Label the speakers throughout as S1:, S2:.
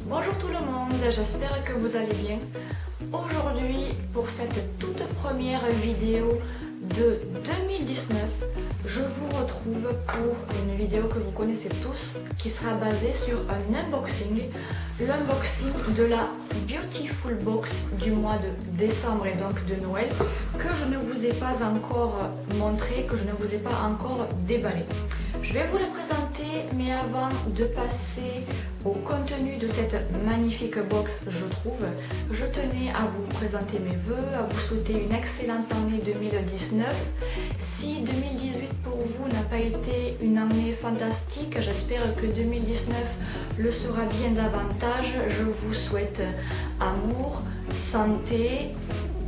S1: Bonjour tout le monde, j'espère que vous allez bien. Aujourd'hui, pour cette toute première vidéo de 2019, je vous retrouve pour une vidéo que vous connaissez tous, qui sera basée sur un unboxing, l'unboxing de la Beautiful Box du mois de décembre et donc de Noël, que je ne vous ai pas encore montré, que je ne vous ai pas encore déballé. Je vais vous la présenter, mais avant de passer au contenu de cette magnifique box, je tenais à vous présenter mes vœux, à vous souhaiter une excellente année 2019. Si 2018 pour vous n'a pas été une année fantastique, j'espère que 2019 le sera bien davantage. Je vous souhaite amour, santé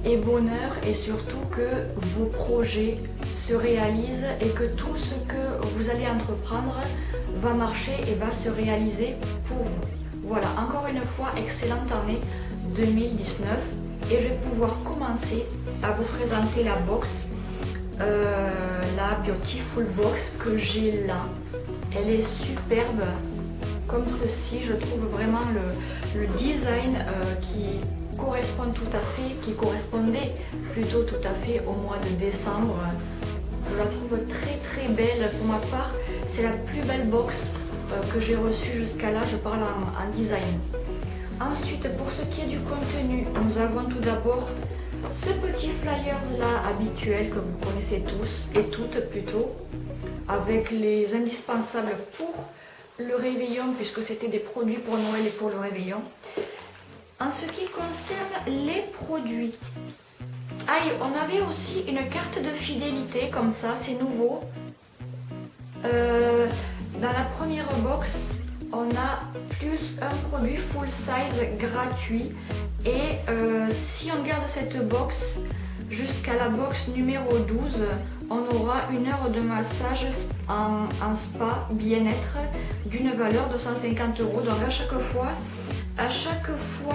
S1: et bonheur, et surtout que vos projets se réalisent et que tout ce que vous allez entreprendre va marcher et va se réaliser pour vous. Voilà, encore une fois, excellente année 2019, et je vais pouvoir commencer à vous présenter la box, la Beautiful Box que j'ai là. Elle est superbe comme ceci, je trouve vraiment le design qui correspond tout à fait, qui correspondait plutôt tout à fait au mois de décembre. Je la trouve très belle. Pour ma part, c'est la plus belle box que j'ai reçue jusqu'à là, je parle en design. Ensuite, pour ce qui est du contenu, nous avons tout d'abord ce petit flyers là habituel que vous connaissez tous et toutes plutôt, avec les indispensables pour le réveillon, puisque c'était des produits pour Noël et pour le réveillon. En ce qui concerne les produits, on avait aussi une carte de fidélité comme ça, c'est nouveau. Dans la première box, on a plus un produit full size gratuit, et si on garde cette box jusqu'à la box numéro 12, on aura une heure de massage en spa bien-être d'une valeur de 150 €. Donc à chaque fois,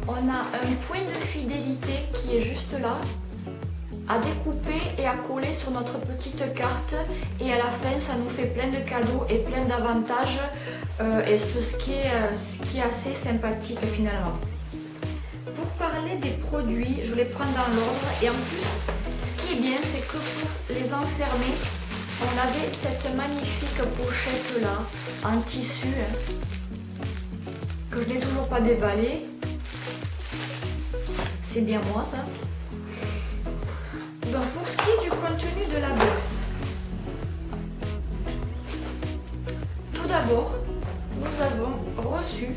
S1: on a un point de fidélité qui est juste là, à découper et à coller sur notre petite carte, et à la fin ça nous fait plein de cadeaux et plein d'avantages, et ce qui est assez sympathique finalement. Pour parler des produits, je les prends dans l'ordre, et en plus ce qui est bien, c'est que pour les enfermer, on avait cette magnifique pochette là en tissu que je n'ai toujours pas déballée. C'est bien moi ça. Donc pour ce qui est du contenu de la box, tout d'abord nous avons reçu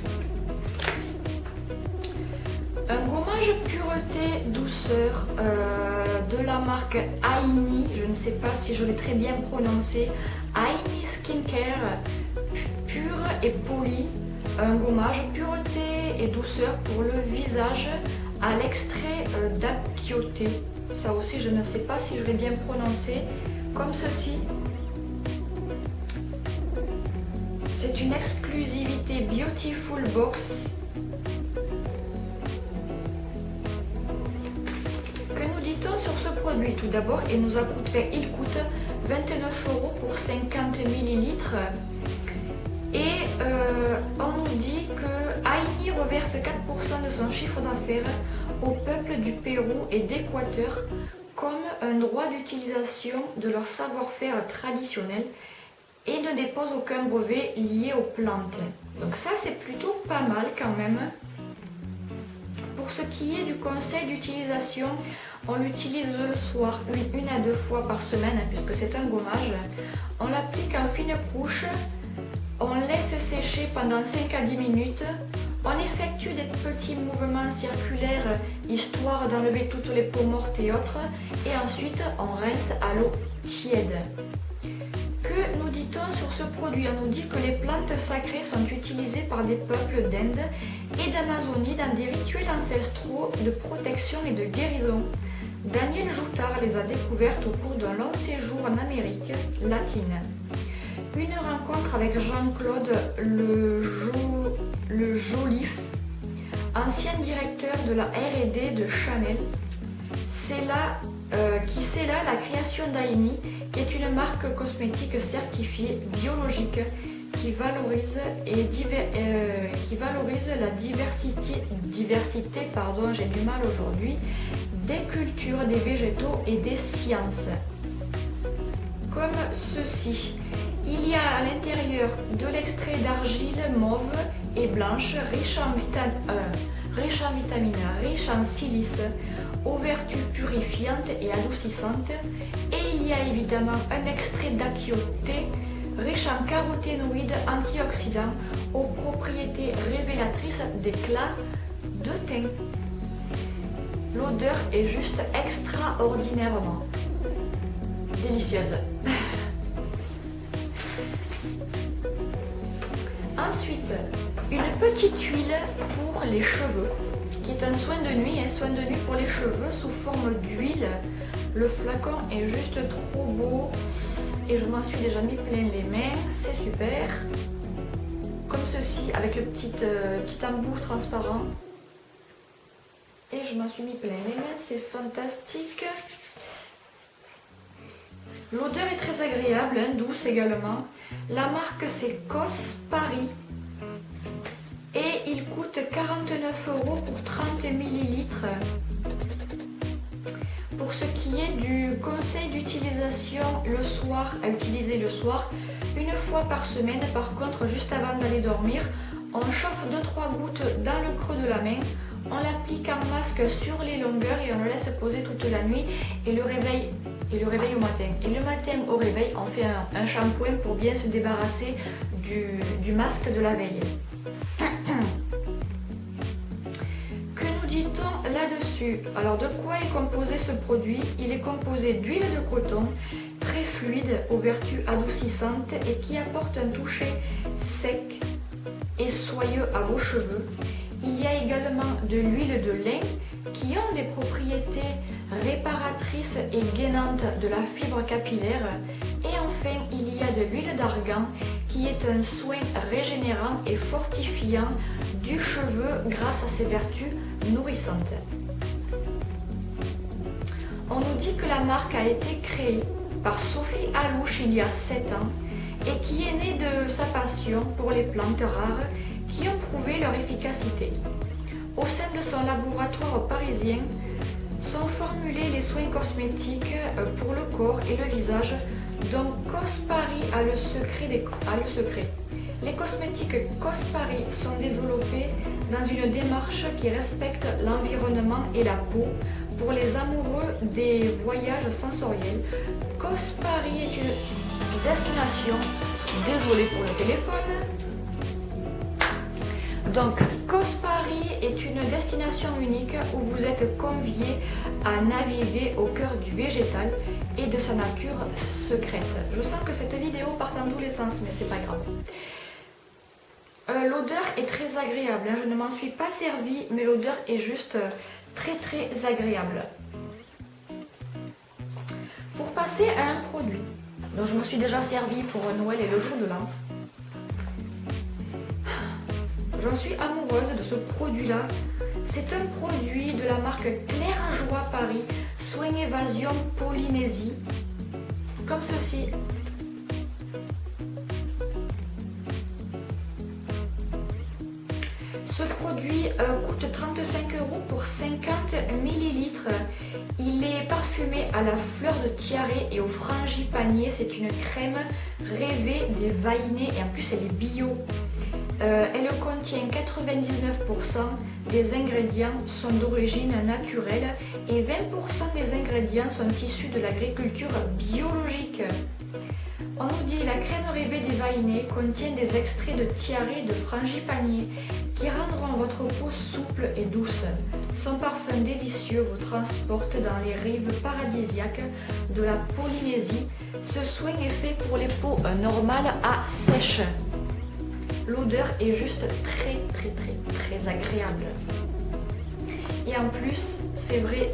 S1: un gommage pureté douceur de la marque Aini, je ne sais pas si je l'ai très bien prononcé, Aini Skincare pur et poli, un gommage pureté et douceur pour le visage à l'extrait d'apioté. Ça aussi je ne sais pas si je l'ai bien prononcé, comme ceci. C'est une exclusivité Beautiful Box. Que nous dit-on sur ce produit? Tout d'abord, il coûte 29 € pour 50 ml. Et on nous dit que Aini reverse 4% de son chiffre d'affaires au peuple du Pérou et d'Équateur comme un droit d'utilisation de leur savoir-faire traditionnel, et ne dépose aucun brevet lié aux plantes. Donc ça, c'est plutôt pas mal quand même. Pour ce qui est du conseil d'utilisation, on l'utilise le soir une à deux fois par semaine, puisque c'est un gommage. On l'applique en fine couche, on laisse sécher pendant 5 à 10 minutes, on effectue des petits mouvements circulaires histoire d'enlever toutes les peaux mortes et autres, et ensuite on rince à l'eau tiède. Que nous dit-on sur ce produit? On nous dit que les plantes sacrées sont utilisées par des peuples d'Inde et d'Amazonie dans des rituels ancestraux de protection et de guérison. Daniel Joutard les a découvertes au cours d'un long séjour en Amérique latine. Une rencontre avec Jean-Claude Le Joliffe, ancien directeur de la R&D de Chanel. C'est là la création d'Aini, qui est une marque cosmétique certifiée biologique qui valorise la diversité, j'ai du mal aujourd'hui, des cultures, des végétaux et des sciences. Comme ceci. Il y a à l'intérieur de l'extrait d'argile mauve et blanche, riche en vitamines, riche en silice, aux vertus purifiantes et adoucissantes. Et il y a évidemment un extrait d'achioté, riche en caroténoïdes antioxydants, aux propriétés révélatrices d'éclat de teint. L'odeur est juste extraordinairement délicieuse. Ensuite, une petite huile pour les cheveux, qui est un soin de nuit, pour les cheveux sous forme d'huile. Le flacon est juste trop beau et je m'en suis déjà mis plein les mains, c'est super. Comme ceci, avec le petit embout transparent. Et je m'en suis mis plein les mains, c'est fantastique. L'odeur est très agréable, douce également. La marque c'est Cospari. Et il coûte 49 € pour 30 ml. Pour ce qui est du conseil d'utilisation le soir, à utiliser le soir, une fois par semaine, par contre, juste avant d'aller dormir, on chauffe 2-3 gouttes dans le creux de la main, on l'applique en masque sur les longueurs et on le laisse poser toute la nuit et le réveil au matin. Et le matin au réveil, on fait un shampoing pour bien se débarrasser du masque de la veille. Que nous dit-on là-dessus? Alors de quoi est composé ce produit? Il est composé d'huile de coton, très fluide, aux vertus adoucissantes et qui apporte un toucher sec et soyeux à vos cheveux. Il y a également de l'huile de lin qui ont des propriétés réparatrices et gainantes de la fibre capillaire. Et enfin, il y a de l'huile d'argan qui est un soin régénérant et fortifiant du cheveu grâce à ses vertus nourrissantes. On nous dit que la marque a été créée par Sophie Alouche il y a 7 ans et qui est née de sa passion pour les plantes rares qui ont prouvé leur efficacité. Au sein de son laboratoire parisien sont formulés les soins cosmétiques pour le corps et le visage dont Cospari a le secret. Les cosmétiques Cospari sont développés dans une démarche qui respecte l'environnement et la peau pour les amoureux des voyages sensoriels. Cospari est une destination, désolé pour le téléphone. Donc, Cospari est une destination unique où vous êtes conviés à naviguer au cœur du végétal et de sa nature secrète. Je sens que cette vidéo part dans tous les sens, mais c'est pas grave. L'odeur est très agréable, je ne m'en suis pas servie, mais l'odeur est juste très très agréable. Pour passer à un produit dont je me suis déjà servi pour Noël et le jour de l'an, j'en suis amoureuse de ce produit-là. C'est un produit de la marque Claire en Joie Paris, Soin Évasion Polynésie, comme ceci. Ce produit coûte 35 € pour 50 ml. Il est parfumé à la fleur de tiare et au frangipanier. C'est une crème rêvée des vainés et en plus elle est bio. Elle contient 99% des ingrédients sont d'origine naturelle et 20% des ingrédients sont issus de l'agriculture biologique. On nous dit la crème rêvée des vainés contient des extraits de tiare et de frangipanier qui rendront votre peau souple et douce. Son parfum délicieux vous transporte dans les rives paradisiaques de la Polynésie. Ce soin est fait pour les peaux normales à sèche. L'odeur est juste très agréable. Et en plus, c'est vrai,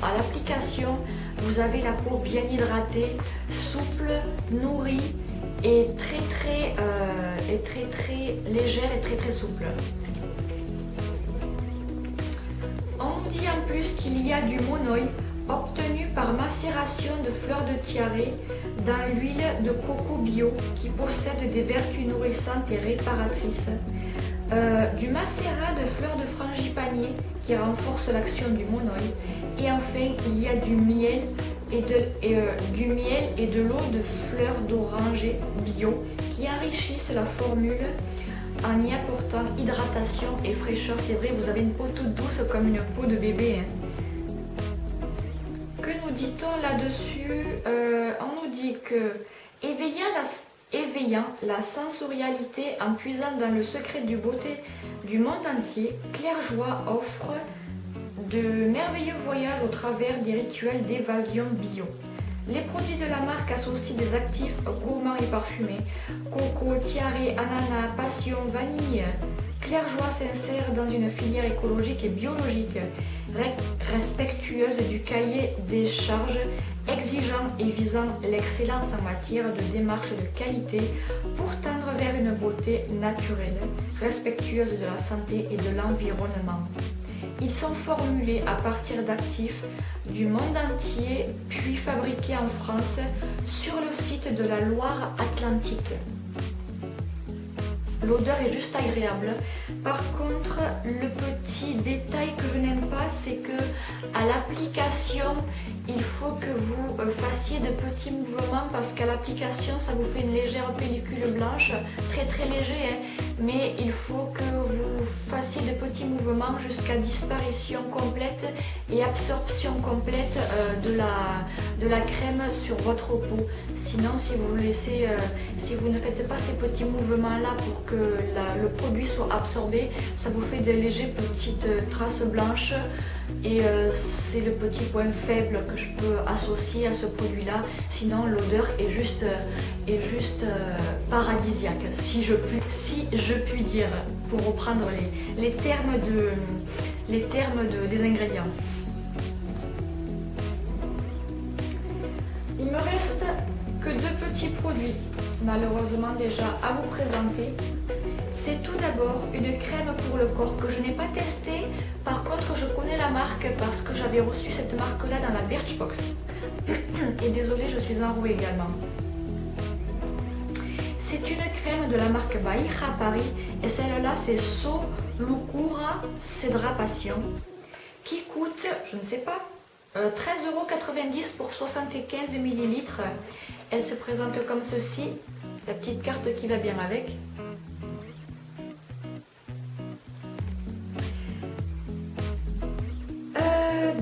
S1: à l'application, vous avez la peau bien hydratée, souple, nourrie et très légère et très souple. On nous dit en plus qu'il y a du monoï obtenu par par macération de fleurs de tiare dans l'huile de coco bio qui possède des vertus nourrissantes et réparatrices. Du macérat de fleurs de frangipanier qui renforce l'action du monoï. Et enfin, il y a du miel et de l'eau de fleurs d'oranger bio qui enrichissent la formule en y apportant hydratation et fraîcheur. C'est vrai, vous avez une peau toute douce comme une peau de bébé. Que nous dit-on là-dessus? On nous dit que éveillant la sensorialité en puisant dans le secret du beauté du monde entier, Claire Joie offre de merveilleux voyages au travers des rituels d'évasion bio. Les produits de la marque associent des actifs gourmands et parfumés, coco, tiare, ananas, passion, vanille. Claire Joie s'insère dans une filière écologique et biologique, respectueuse du cahier des charges, exigeant et visant l'excellence en matière de démarche de qualité pour tendre vers une beauté naturelle, respectueuse de la santé et de l'environnement. Ils sont formulés à partir d'actifs du monde entier, puis fabriqués en France sur le site de la Loire-Atlantique. L'odeur est juste agréable. Par contre, le petit détail que je n'aime pas, c'est que à l'application, il faut que vous fassiez de petits mouvements parce qu'à l'application, ça vous fait une légère pellicule blanche, très très léger, hein, mais il faut que vous fassiez de petits mouvements jusqu'à disparition complète et absorption complète de la crème sur votre peau. Sinon, si vous ne faites pas ces petits mouvements-là pour que le produit soit absorbé, ça vous fait de légères petites traces blanches et c'est le petit point faible que je peux associer à ce produit-là. Sinon, l'odeur est juste paradisiaque, si je puis dire, pour reprendre les termes des ingrédients. Il me reste que deux petits produits, malheureusement déjà à vous présenter. C'est tout d'abord une crème pour le corps que je n'ai pas testée. Par contre, je connais la marque parce que j'avais reçu cette marque-là dans la Birchbox. Et désolée, je suis enrouée également. C'est une crème de la marque Baïra Paris et celle-là c'est So Lucura Cedra Passion qui coûte, je ne sais pas, 13,90 € pour 75 ml. Elle se présente comme ceci, la petite carte qui va bien avec.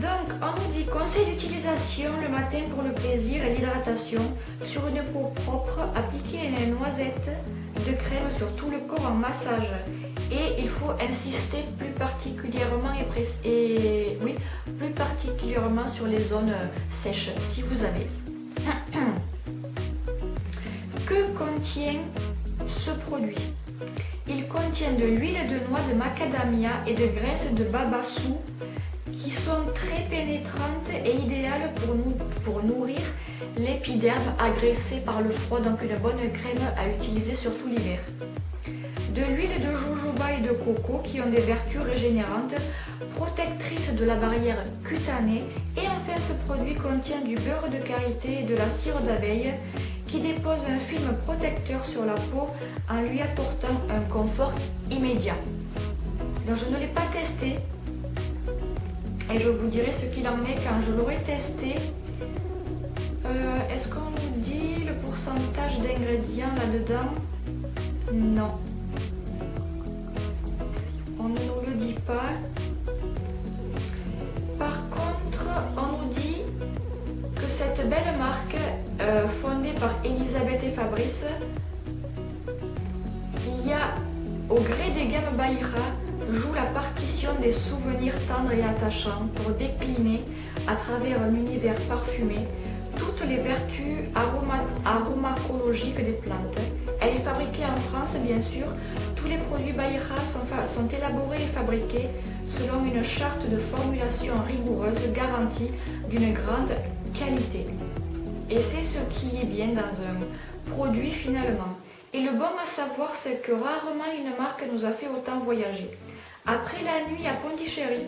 S1: Donc on nous dit conseil d'utilisation le matin pour le plaisir et l'hydratation sur une peau propre, appliquer une noisette de crème sur tout le corps en massage. Et il faut insister plus particulièrement plus particulièrement sur les zones sèches si vous avez. Que contient ce produit? Il contient de l'huile de noix de macadamia et de graisse de babassou qui sont très pénétrantes et idéales pour nourrir l'épiderme agressé par le froid, donc une bonne crème à utiliser surtout l'hiver. De l'huile de jojoba et de coco qui ont des vertus régénérantes, protectrices de la barrière cutanée. Et enfin, ce produit contient du beurre de karité et de la cire d'abeille qui dépose un film protecteur sur la peau en lui apportant un confort immédiat. Donc je ne l'ai pas testé et je vous dirai ce qu'il en est quand je l'aurai testé. Est-ce qu'on nous dit le pourcentage d'ingrédients là-dedans? Non. On ne nous le dit pas. Par contre, on nous dit que cette belle marque, fondée par Elisabeth et Fabrice, il y a au gré des gammes Baïra, joue la partition des souvenirs tendres et attachants pour décliner à travers un univers parfumé toutes les vertus aromacologiques des plantes. Elle est fabriquée en France, bien sûr. Tous les produits Baïra sont élaborés et fabriqués selon une charte de formulation rigoureuse garantie d'une grande qualité. Et c'est ce qui est bien dans un produit finalement. Et le bon à savoir, c'est que rarement une marque nous a fait autant voyager. Après la nuit à Pondichéry,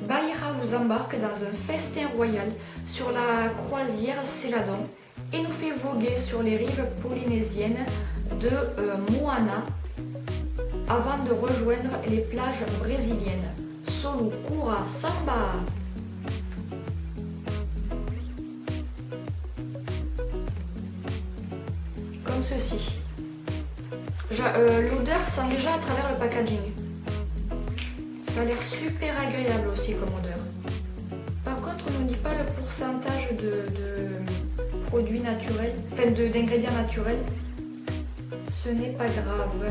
S1: Bahira vous embarque dans un festin royal sur la croisière Céladon et nous fait voguer sur les rives polynésiennes de Moana avant de rejoindre les plages brésiliennes. Solu, Cura, Samba. Comme ceci. L'odeur sent déjà à travers le packaging. Ça a l'air super agréable aussi comme odeur. Par contre, on ne dit pas le pourcentage de produits naturels, enfin d'ingrédients naturels. Ce n'est pas grave.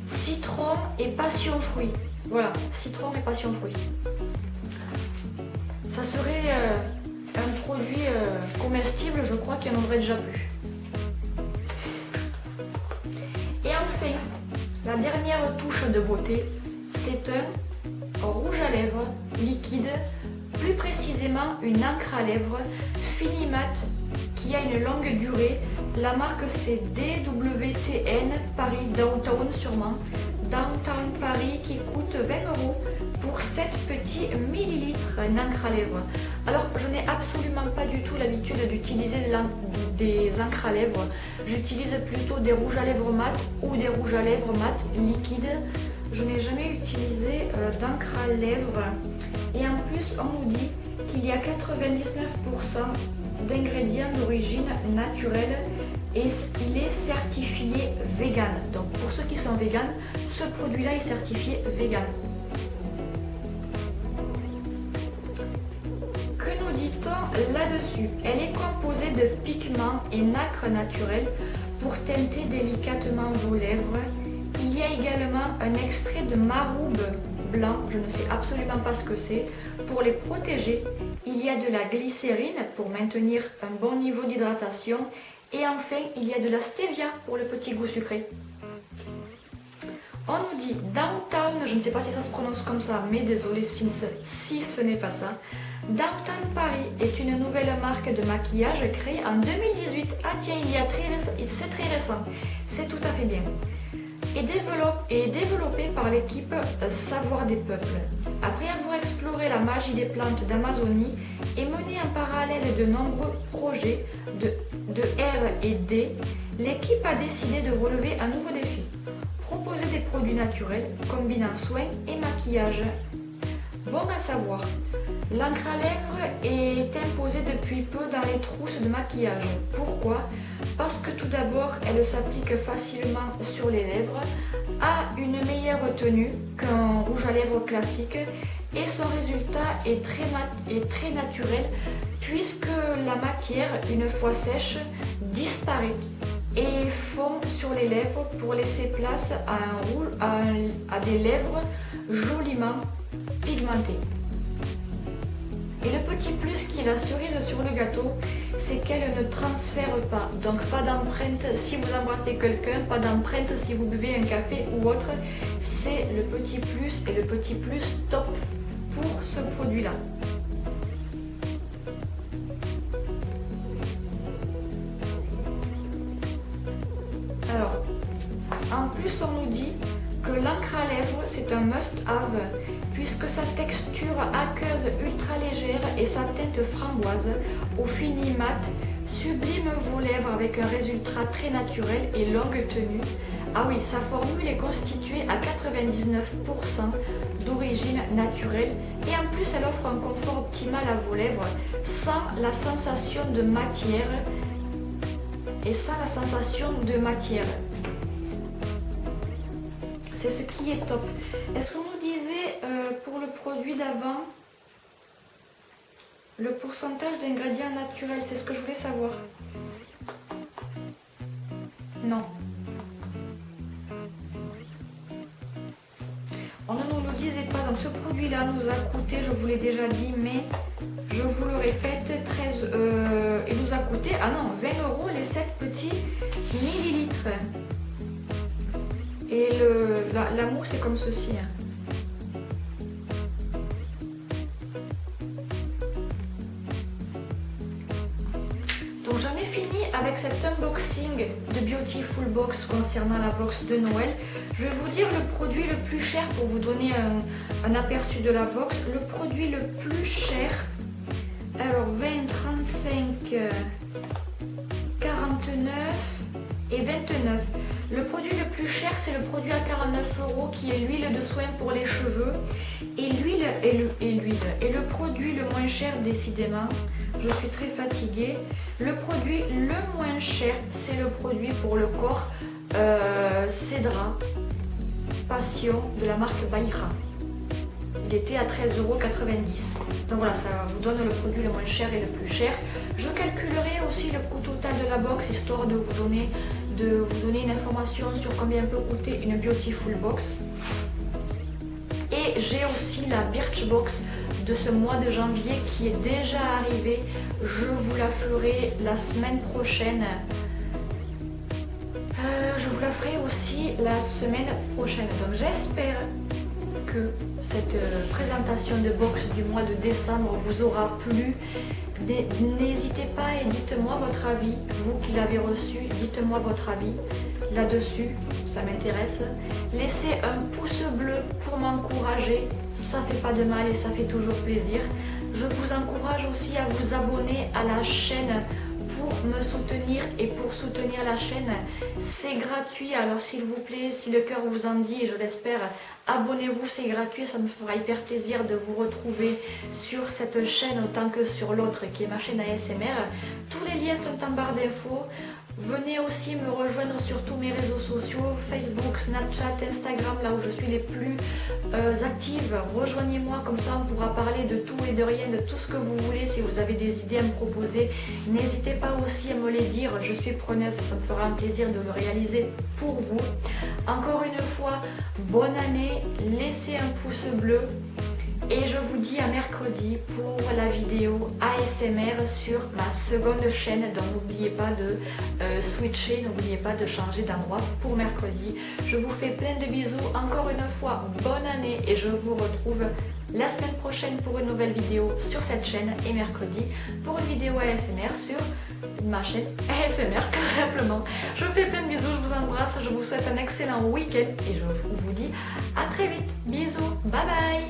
S1: Citron et passion fruit. Voilà, citron et passion fruit. Ça serait un produit comestible, je crois qu'il n'y en aurait déjà plus. Et enfin, la dernière touche de beauté, c'est un rouge à lèvres liquide, plus précisément une encre à lèvres fini mat qui a une longue durée. La marque c'est DWTN Paris Downtown sûrement. Downtown Paris qui coûte 20 € pour 7 petits millilitres, une encre à lèvres. Alors je n'ai absolument pas du tout l'habitude d'utiliser des encres à lèvres. J'utilise plutôt des rouges à lèvres mat ou des rouges à lèvres mat liquides. Je n'ai jamais utilisé d'encre à lèvres. Et en plus on nous dit qu'il y a 99% d'ingrédients d'origine naturelle et il est certifié vegan. Donc pour ceux qui sont vegan, ce produit là est certifié vegan. Que nous dit-on là-dessus? Elle est composée de pigments et nacre naturelle pour teinter délicatement vos lèvres. Il y a également un extrait de maroube blanc, je ne sais absolument pas ce que c'est, pour les protéger. Il y a de la glycérine pour maintenir un bon niveau d'hydratation. Et enfin, il y a de la stevia pour le petit goût sucré. On nous dit Downtown, je ne sais pas si ça se prononce comme ça, mais désolé si ce n'est pas ça. Downtown Paris est une nouvelle marque de maquillage créée en 2018. Ah tiens, c'est très récent, c'est tout à fait bien. Et développé par l'équipe Savoir des Peuples. Après avoir exploré la magie des plantes d'Amazonie et mené en parallèle de nombreux projets de R&D, l'équipe a décidé de relever un nouveau défi. Proposer des produits naturels combinant soins et maquillage. Bon à savoir, l'encre à lèvres est imposée depuis peu dans les trousses de maquillage. Pourquoi ? Parce que tout d'abord, elle s'applique facilement sur les lèvres, a une meilleure tenue qu'un rouge à lèvres classique et son résultat est très naturel puisque la matière, une fois sèche, disparaît et fond sur les lèvres pour laisser place à des lèvres joliment pigmentées. Et le petit plus qui est la cerise sur le gâteau, c'est qu'elle ne transfère pas. Donc pas d'empreinte si vous embrassez quelqu'un, pas d'empreinte si vous buvez un café ou autre. C'est le petit plus et le petit plus top pour ce produit-là. Alors, en plus on nous dit que l'encre à lèvres c'est un must-have puisque sa texture aqueuse ultra légère et sa teinte framboise au fini mat sublime vos lèvres avec un résultat très naturel et longue tenue. Ah oui, sa formule est constituée à 99% d'origine naturelle et en plus elle offre un confort optimal à vos lèvres sans la sensation de matière C'est ce qui est top. Est-ce qu'on nous disait pour le produit d'avant le pourcentage d'ingrédients naturels? C'est ce que je voulais savoir. Non. On ne nous le disait pas. Donc ce produit-là nous a coûté, je vous l'ai déjà dit, mais je vous le répète, il nous a coûté 20 € les 7 petits millilitres. Et la mousse est comme ceci. Donc j'en ai fini avec cet unboxing de Beautiful Box concernant la box de Noël. Je vais vous dire le produit le plus cher pour vous donner un aperçu de la box. Le produit le plus cher, alors 20, 35, 49 et 29. Le produit le plus cher, c'est le produit à 49 € qui est l'huile de soin pour les cheveux. Et l'huile et le produit le moins cher, décidément, je suis très fatiguée. Le produit le moins cher, c'est le produit pour le corps Cédra Passion de la marque Bayra. Il était à 13,90 €. Donc voilà, ça vous donne le produit le moins cher et le plus cher. Je calculerai aussi le coût total de la box, histoire de vous donner une information sur combien peut coûter une Beautiful Box. Et j'ai aussi la Birchbox de ce mois de janvier qui est déjà arrivée. Je vous la ferai la semaine prochaine. Je vous la ferai aussi la semaine prochaine. Donc j'espère que cette présentation de box du mois de décembre vous aura plu. N'hésitez pas et dites-moi votre avis, vous qui l'avez reçu, dites-moi votre avis là-dessus, ça m'intéresse. Laissez un pouce bleu pour m'encourager, ça fait pas de mal et ça fait toujours plaisir. Je vous encourage aussi à vous abonner à la chaîne pour me soutenir et pour soutenir la chaîne. C'est gratuit, alors s'il vous plaît, si le cœur vous en dit, et je l'espère, abonnez-vous, c'est gratuit, ça me fera hyper plaisir de vous retrouver sur cette chaîne autant que sur l'autre qui est ma chaîne ASMR. Tous les liens sont en barre d'infos. Venez aussi me rejoindre sur tous mes réseaux sociaux, Facebook, Snapchat, Instagram, là où je suis les plus active. Rejoignez-moi, comme ça on pourra parler de tout et de rien, de tout ce que vous voulez. Si vous avez des idées à me proposer, n'hésitez pas aussi à me les dire. Je suis preneuse et ça me fera un plaisir de le réaliser pour vous. Encore une fois, bonne année, laissez un pouce bleu. Et je vous dis à mercredi pour la vidéo ASMR sur ma seconde chaîne. Donc n'oubliez pas de switcher, n'oubliez pas de changer d'endroit pour mercredi. Je vous fais plein de bisous. Encore une fois, bonne année et je vous retrouve la semaine prochaine pour une nouvelle vidéo sur cette chaîne et mercredi pour une vidéo ASMR sur ma chaîne ASMR tout simplement. Je vous fais plein de bisous, je vous embrasse, je vous souhaite un excellent week-end et je vous dis à très vite. Bisous, bye bye.